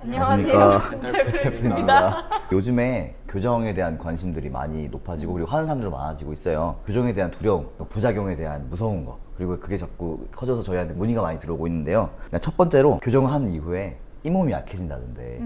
안녕하세요. 대표입니다. 요즘에 교정에 대한 관심들이 많이 높아지고 그리고 하는 사람들 많아지고 있어요. 교정에 대한 두려움, 또 부작용에 대한 무서운 거, 그리고 그게 자꾸 커져서 저희한테 문의가 많이 들어오고 있는데요. 첫 번째로 교정을 한 이후에 잇몸이 약해진다던데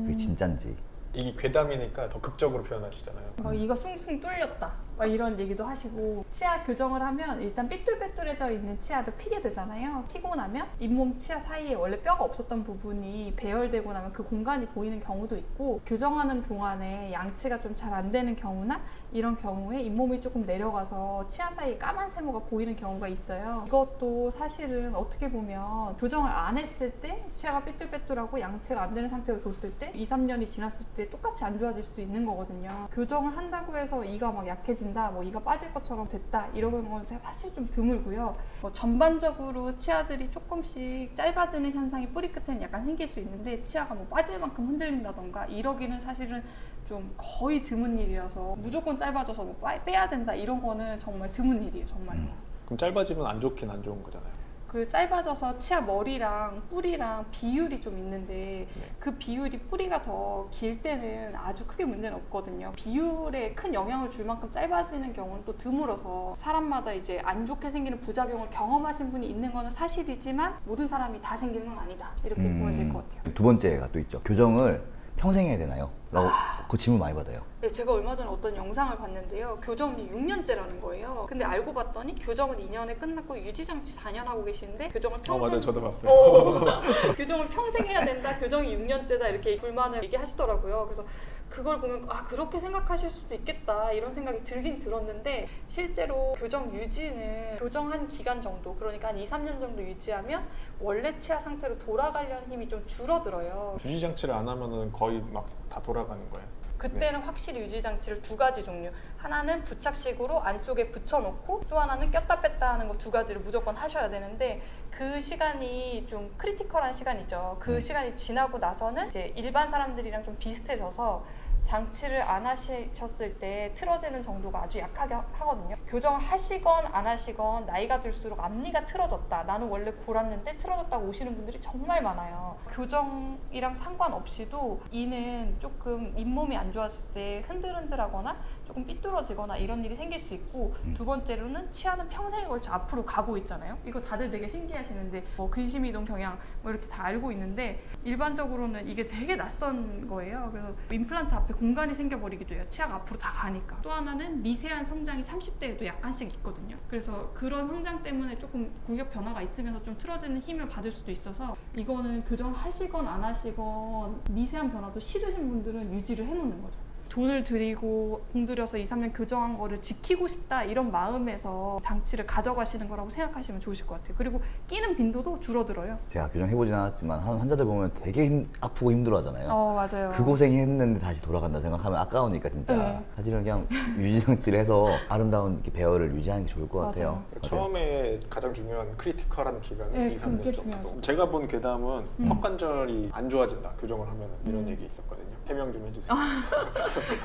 그게 진짠지. 이게 괴담이니까 더 극적으로 표현하시잖아요. 이거 숭숭 뚫렸다 막 이런 얘기도 하시고, 치아 교정을 하면 일단 삐뚤빼뚤해져 있는 치아를 피게 되잖아요. 피고 나면 잇몸 치아 사이에 원래 뼈가 없었던 부분이 배열되고 나면 그 공간이 보이는 경우도 있고, 교정하는 동안에 양치가 좀 잘 안 되는 경우나 이런 경우에 잇몸이 조금 내려가서 치아 사이에 까만 세모가 보이는 경우가 있어요. 이것도 사실은 어떻게 보면 교정을 안 했을 때 치아가 삐뚤빼뚤하고 양치가 안 되는 상태로 뒀을 때 2, 3년이 지났을 때 똑같이 안 좋아질 수도 있는 거거든요. 교정을 한다고 해서 이가 막 약해진다, 뭐 이가 빠질 것처럼 됐다 이런 건 사실 좀 드물고요. 전반적으로 치아들이 조금씩 짧아지는 현상이 뿌리 끝에는 약간 생길 수 있는데, 치아가 뭐 빠질 만큼 흔들린다던가 이러기는 사실은 좀 거의 드문 일이라서 무조건 짧아져서 뭐 빼야 된다 이런 거는 정말 드문 일이에요, 정말로. 그럼 짧아지면 안 좋긴 안 좋은 거잖아요. 그 짧아져서 치아 머리랑 뿌리랑 비율이 좀 있는데, 그 비율이 뿌리가 더 길 때는 아주 크게 문제는 없거든요. 비율에 큰 영향을 줄 만큼 짧아지는 경우는 또 드물어서, 사람마다 이제 안 좋게 생기는 부작용을 경험하신 분이 있는 거는 사실이지만 모든 사람이 다 생기는 건 아니다, 이렇게 보면 될 것 같아요. 두 번째가 또 있죠. 교정을 평생 해야 되나요? 라고 그 질문 많이 받아요. 네, 제가 얼마 전에 어떤 영상을 봤는데요. 교정이 6년째라는 거예요. 근데 알고 봤더니 교정은 2년에 끝났고 유지장치 4년 하고 계시는데, 교정을 평생 맞아요. 저도 봤어요. 교정을 평생 해야 된다, 교정이 6년째다 이렇게 불만을 얘기하시더라고요. 그래서 그걸 보면 그렇게 생각하실 수도 있겠다 이런 생각이 들긴 들었는데, 실제로 교정 유지는 교정한 기간 정도, 그러니까 한 2, 3년 정도 유지하면 원래 치아 상태로 돌아가려는 힘이 좀 줄어들어요. 유지 장치를 안 하면은 거의 막 다 돌아가는 거예요. 그때는 확실히 유지장치를 두 가지 종류, 하나는 부착식으로 안쪽에 붙여놓고 또 하나는 꼈다 뺐다 하는 거 두 가지를 무조건 하셔야 되는데, 그 시간이 좀 크리티컬한 시간이죠. 그 시간이 지나고 나서는 이제 일반 사람들이랑 좀 비슷해져서 장치를 안 하셨을 때 틀어지는 정도가 아주 약하게 하거든요. 교정을 하시건 안 하시건 나이가 들수록 앞니가 틀어졌다, 나는 원래 골았는데 틀어졌다고 오시는 분들이 정말 많아요. 교정이랑 상관없이도 이는 조금 잇몸이 안 좋았을 때 흔들흔들하거나 조금 삐뚤어지거나 이런 일이 생길 수 있고, 두 번째로는 치아는 평생에 걸쳐 앞으로 가고 있잖아요. 이거 다들 되게 신기하시는데, 근심이동 경향 뭐 이렇게 다 알고 있는데, 일반적으로는 이게 되게 낯선 거예요. 그래서 임플란트 앞에 공간이 생겨버리기도 해요. 치아가 앞으로 다 가니까. 또 하나는 미세한 성장이 30대에도 약간씩 있거든요. 그래서 그런 성장 때문에 조금 골격 변화가 있으면서 좀 틀어지는 힘을 받을 수도 있어서, 이거는 교정을 하시건 안 하시건 미세한 변화도 싫으신 분들은 유지를 해놓는 거죠. 돈을 들이고 공들여서 2, 3년 교정한 거를 지키고 싶다 이런 마음에서 장치를 가져가시는 거라고 생각하시면 좋으실 것 같아요. 그리고 끼는 빈도도 줄어들어요. 제가 교정해보진 않았지만 하는 환자들 보면 되게 아프고 힘들어하잖아요. 맞아요. 그 고생했는데 다시 돌아간다 생각하면 아까우니까 진짜 네. 사실은 그냥 유지장치를 해서 아름다운 이렇게 배열을 유지하는 게 좋을 것 맞아요. 같아요. 처음에 가장 중요한 크리티컬한 기간은 네, 2, 3년 그게 정도. 중요하죠. 제가 본 괴담은 턱관절이 안 좋아진다, 교정을 하면 이런 얘기 있었거든요. 해명 좀 해주세요.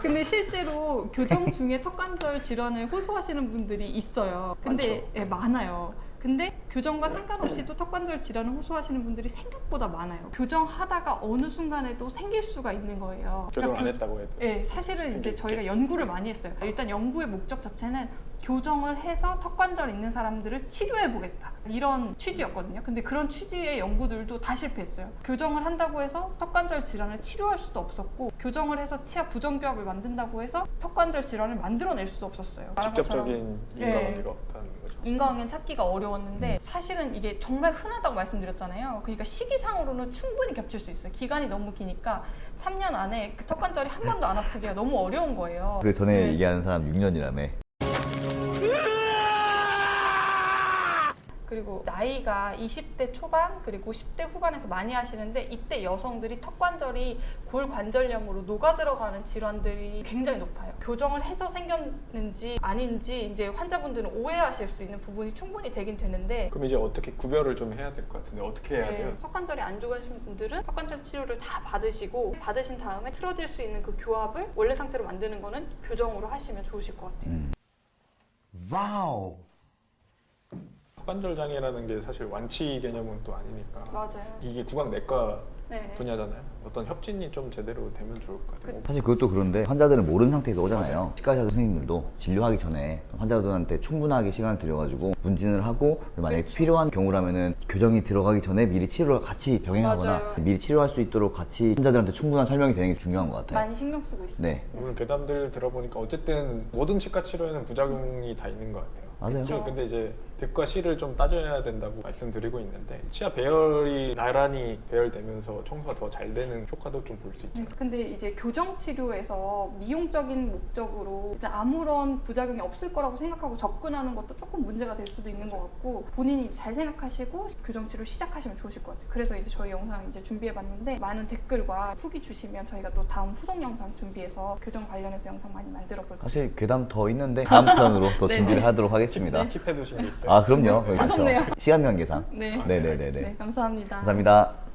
근데 실제로 교정 중에 턱관절 질환을 호소하시는 분들이 있어요. 근데 많죠. 예, 많아요. 근데 교정과 상관없이도 턱관절 질환을 호소하시는 분들이 생각보다 많아요. 교정하다가 어느 순간에도 생길 수가 있는 거예요. 교정을 그러니까 안 했다고 해도. 네, 사실은 이제 저희가 연구를 많이 했어요. 일단 연구의 목적 자체는 교정을 해서 턱관절 있는 사람들을 치료해 보겠다, 이런 취지였거든요. 근데 그런 취지의 연구들도 다 실패했어요. 교정을 한다고 해서 턱관절 질환을 치료할 수도 없었고, 교정을 해서 치아 부정교합을 만든다고 해서 턱관절 질환을 만들어낼 수도 없었어요. 직접적인 예. 인과관계가 없다는 거죠. 인과관계는 찾기가 어려웠는데, 사실은 이게 정말 흔하다고 말씀드렸잖아요. 그러니까 시기상으로는 충분히 겹칠 수 있어요. 기간이 너무 기니까 3년 안에 그 턱관절이 한 번도 안 아프기가 너무 어려운 거예요. 그 전에 네. 얘기하는 사람 6년이라며. 그리고 나이가 20대 초반 그리고 10대 후반에서 많이 하시는데, 이때 여성들이 턱관절이 골관절염으로 녹아들어가는 질환들이 굉장히 높아요. 교정을 해서 생겼는지 아닌지 이제 환자분들은 오해하실 수 있는 부분이 충분히 되긴 되는데, 그럼 이제 어떻게 구별을 좀 해야 될 것 같은데 어떻게 해야 돼요? 턱관절이 안 좋으신 분들은 턱관절 치료를 다 받으시고, 받으신 다음에 틀어질 수 있는 그 교합을 원래 상태로 만드는 거는 교정으로 하시면 좋으실 것 같아요. 와우. 턱관절 장애라는 게 사실 완치 개념은 또 아니니까 맞아요. 이게 구강 내과 네. 분야잖아요. 어떤 협진이 좀 제대로 되면 좋을 것 같아요. 사실 그것도 그런데 환자들은 모르는 상태에서 오잖아요. 치과의사 선생님들도 진료하기 전에 환자들한테 충분하게 시간을 들여가지고 문진을 하고 만약에 그렇죠. 필요한 경우라면은 교정이 들어가기 전에 미리 치료를 같이 병행하거나 맞아요. 미리 치료할 수 있도록 같이 환자들한테 충분한 설명이 되는 게 중요한 것 같아요. 많이 신경 쓰고 있어요. 네, 오늘 괴담들 들어보니까 어쨌든 모든 치과 치료에는 부작용이 다 있는 것 같아요. 맞아요. 그쵸. 근데 이제 득과 실을 좀 따져야 된다고 말씀드리고 있는데 치아 배열이 나란히 배열되면서 청소가 더 잘 되는 효과도 좀 볼 수 있죠. 네, 근데 이제 교정 치료에서 미용적인 목적으로 일단 아무런 부작용이 없을 거라고 생각하고 접근하는 것도 조금 문제가 될 수도 있는 것 같고 본인이 잘 생각하시고 교정 치료 시작하시면 좋으실 것 같아요. 그래서 이제 저희 영상 이제 준비해봤는데 많은 댓글과 후기 주시면 저희가 또 다음 후속 영상 준비해서 교정 관련해서 영상 많이 만들어 볼 거예요. 사실 괴담 더 있는데 다음 편으로 더 네네. 준비를 하도록 하겠습니다. 팁 해두신 게 있어요? 아 그럼요. 그렇죠. 무섭네요. 시간 관계상. 네. 네네네네. 네, 감사합니다. 감사합니다.